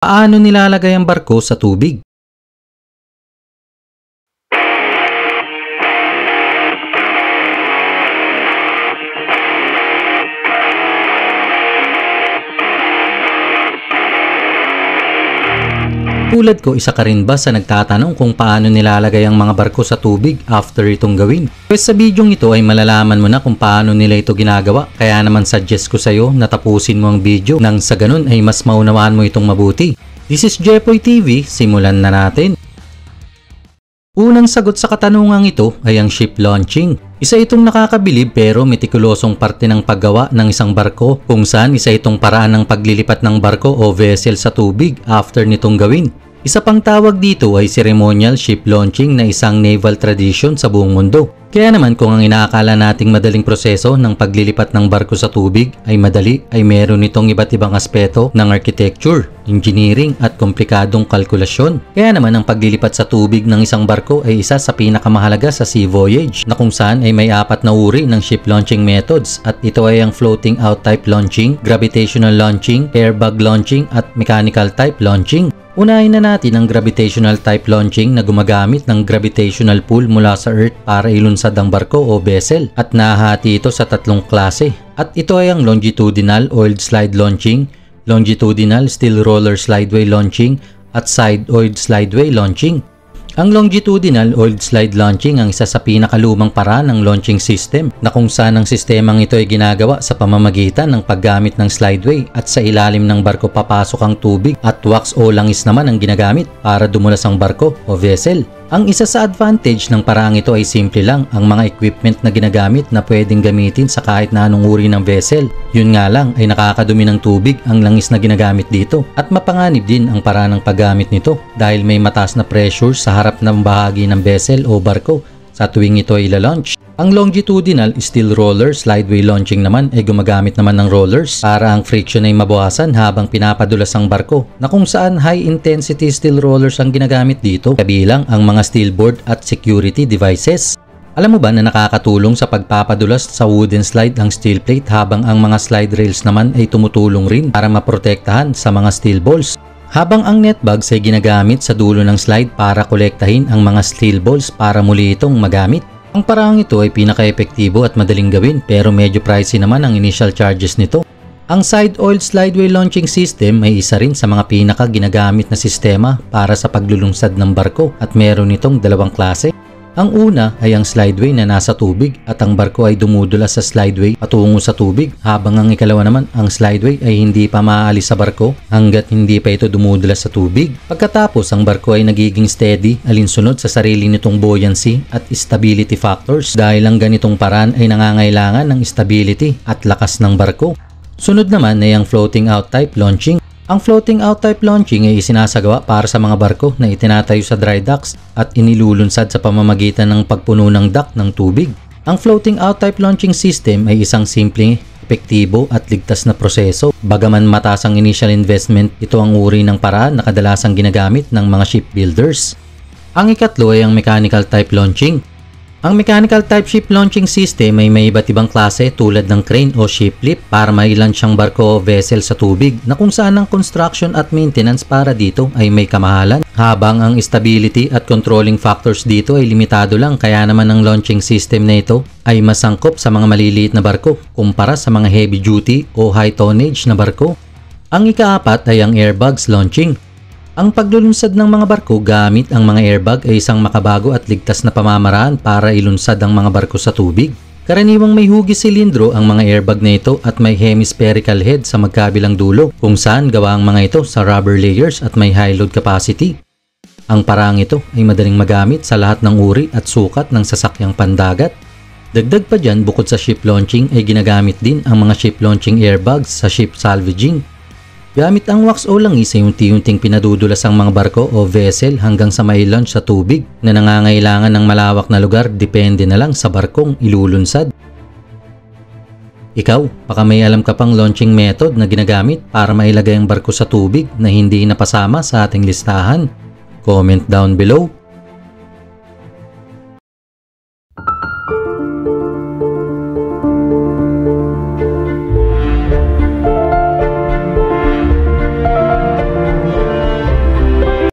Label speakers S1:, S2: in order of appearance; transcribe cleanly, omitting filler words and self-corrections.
S1: Paano nilalagay ang barko sa tubig? Tulad ko, isa ka rin ba sa nagtatanong kung paano nilalagay ang mga barko sa tubig after itong gawin? Pues sa bidyong ito ay malalaman mo na kung paano nila ito ginagawa. Kaya naman suggest ko sa iyo na tapusin mo ang video nang sa ganun ay mas maunawaan mo itong mabuti. This is Jepoy TV, simulan na natin. Unang sagot sa katanungang ito ay ang ship launching. Isa itong nakakabilib pero metikulosong parte ng paggawa ng isang barko kung saan isa itong paraan ng paglilipat ng barko o vessel sa tubig after nitong gawin. Isa pang tawag dito ay ceremonial ship launching na isang naval tradition sa buong mundo. Kaya naman kung ang inaakala nating madaling proseso ng paglilipat ng barko sa tubig ay madali, ay meron itong iba't ibang aspeto ng architecture, engineering at komplikadong kalkulasyon. Kaya naman ang paglilipat sa tubig ng isang barko ay isa sa pinakamahalaga sa sea voyage na kung saan ay may 4 na uri ng ship launching methods at ito ay ang floating out type launching, gravitational launching, airbag launching at mechanical type launching. Unahin na natin ang gravitational type launching na gumagamit ng gravitational pull mula sa Earth para ilunsad ang barko o vessel at nahati ito sa 3 klase. At ito ay ang longitudinal oiled slide launching, longitudinal steel roller slideway launching at side oiled slideway launching. Ang longitudinal oiled slide launching ang isa sa pinakalumang paraan ng launching system na kung saan ang sistemang ito ay ginagawa sa pamamagitan ng paggamit ng slideway at sa ilalim ng barko papasok ang tubig at wax o langis naman ang ginagamit para dumulas ang barko o vessel. Ang isa sa advantage ng paraang ito ay simple lang, ang mga equipment na ginagamit na pwedeng gamitin sa kahit na anong uri ng vessel. Yun nga lang ay nakakadumi ng tubig ang langis na ginagamit dito at mapanganib din ang paraan ng paggamit nito dahil may mataas na pressure sa harap ng bahagi ng vessel o barko sa tuwing ito ay ila-launch. Ang longitudinal steel roller slideway launching naman ay gumagamit naman ng rollers para ang friction ay mabawasan habang pinapadulas ang barko na kung saan high intensity steel rollers ang ginagamit dito kabilang ang mga steel board at security devices. Alam mo ba na nakakatulong sa pagpapadulas sa wooden slide ang steel plate habang ang mga slide rails naman ay tumutulong rin para maprotektahan sa mga steel balls. Habang ang net bags ay ginagamit sa dulo ng slide para kolektahin ang mga steel balls para muli itong magamit. Ang paraang ito ay pinaka-epektibo at madaling gawin pero medyo pricey naman ang initial charges nito. Ang side oiled slideway launching system ay isa rin sa mga pinaka-ginagamit na sistema para sa paglulunsad ng barko at meron itong 2 klase. Ang una ay ang slideway na nasa tubig at ang barko ay dumudulas sa slideway patungo sa tubig habang ang ikalawa naman ang slideway ay hindi pa maaalis sa barko hanggat hindi pa ito dumudulas sa tubig. Pagkatapos ang barko ay nagiging steady alinsunod sa sarili nitong buoyancy at stability factors dahil ang ganitong paraan ay nangangailangan ng stability at lakas ng barko. Sunod naman ay ang floating out type launching. Ang floating out type launching ay isinasagawa para sa mga barko na itinatayo sa dry docks at inilulunsad sa pamamagitan ng pagpuno ng dock ng tubig. Ang floating out type launching system ay isang simpleng, epektibo at ligtas na proseso. Bagaman mataas ang initial investment, ito ang uri ng paraan na kadalasang ginagamit ng mga shipbuilders. Ang ikatlo ay ang mechanical type launching. Ang mechanical type ship launching system ay may iba't ibang klase tulad ng crane o ship lift para mai-launch ang barko o vessel sa tubig na kung saan ang construction at maintenance para dito ay may kamahalan habang ang stability at controlling factors dito ay limitado lang kaya naman ang launching system na ito ay masangkop sa mga maliliit na barko kumpara sa mga heavy duty o high tonnage na barko. Ang ikaapat ay ang airbags launching. Ang paglulunsad ng mga barko gamit ang mga airbag ay isang makabago at ligtas na pamamaraan para ilunsad ang mga barko sa tubig. Karaniwang may hugis silindro ang mga airbag na ito at may hemispherical head sa magkabilang dulo kung saan gawa ang mga ito sa rubber layers at may high load capacity. Ang paraang ito ay madaling magamit sa lahat ng uri at sukat ng sasakyang pandagat. Dagdag pa dyan, bukod sa ship launching ay ginagamit din ang mga ship launching airbags sa ship salvaging. Gamit ang wax o langis ay unti-unting pinadudulas ang mga barko o vessel hanggang sa may launch sa tubig na nangangailangan ng malawak na lugar depende na lang sa barkong ilulunsad. Ikaw, baka may alam ka pang launching method na ginagamit para mailagay ang barko sa tubig na hindi napasama sa ating listahan? Comment down below.